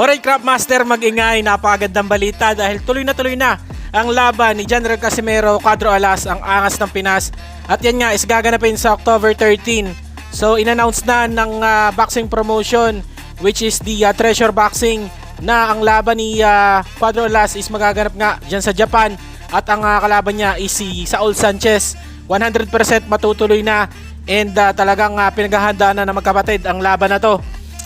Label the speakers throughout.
Speaker 1: Alright, Craftmaster, mag-ingay, napakagandang balita dahil tuloy na ang laban ni General Casimero, Cuadro Alas, ang angas ng Pinas. At yan nga is gaganapin sa October 13. So in-announce na ng boxing promotion which is the Treasure Boxing na ang laban ni Cuadro Alas is magaganap nga dyan sa Japan. At ang kalaban niya is si Saul Sanchez. 100% matutuloy na and talagang pinaghahandaan na magkapatid ang laban na to.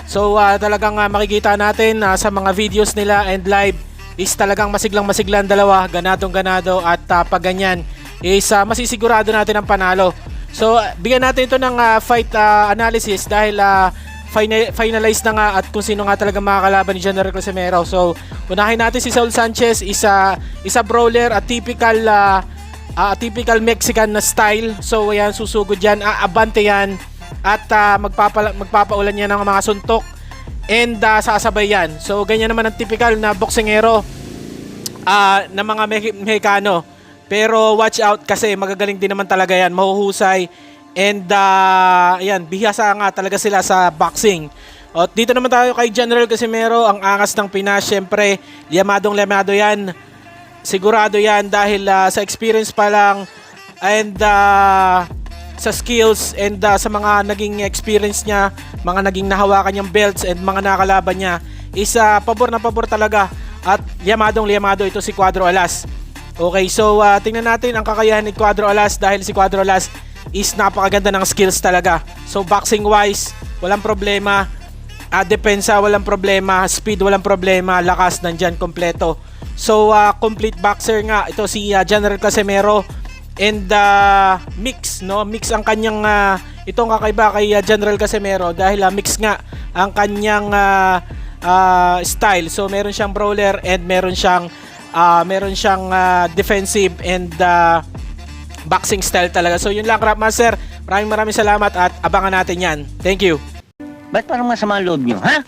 Speaker 1: So talagang makikita natin sa mga videos nila and live is talagang masiglang dalawa, ganadong-ganado at pag ganyan is masisigurado natin ang panalo. So bigyan natin ito ng fight analysis dahil finalize na nga at kung sino nga talaga makakalaban ni General Casimero. So unahin natin si Saul Sanchez, isa brawler, a typical Mexican na style. So ayan, susugod yan, abante yan at magpapaulan niya ng mga suntok and sasabay yan. So ganyan naman ang typical na boksingero na mga Mexicano. Pero watch out kasi magagaling din naman talaga yan, mahuhusay and ayan, bihasa nga talaga sila sa boxing. At dito naman tayo kay General Casimero, ang angas ng Pinas. Syempre, limadong yan. Sigurado yan dahil sa experience pa lang and sa skills and sa mga naging experience niya, mga naging nahawakan niyang belts and mga nakalaban niya, is pabor na pabor talaga at limadong ito si Cuadro Alas. Okay, so tingnan natin ang kakayahan ni Cuadro Alas dahil si Cuadro Alas is napakaganda ng skills talaga. So boxing wise, walang problema, depensa walang problema, speed walang problema, lakas nandyan kompleto. So complete boxer nga ito si General Casimero. And mix ang kanyang itong kakaiba kay General Casimero dahil mix nga ang kanyang style. So meron siyang brawler and meron siyang defensive and boxing style talaga. So yun lang, Craftmaster. Maraming salamat at abangan natin yan. Thank you.
Speaker 2: Ba't parang masama ang loob nyo, ha?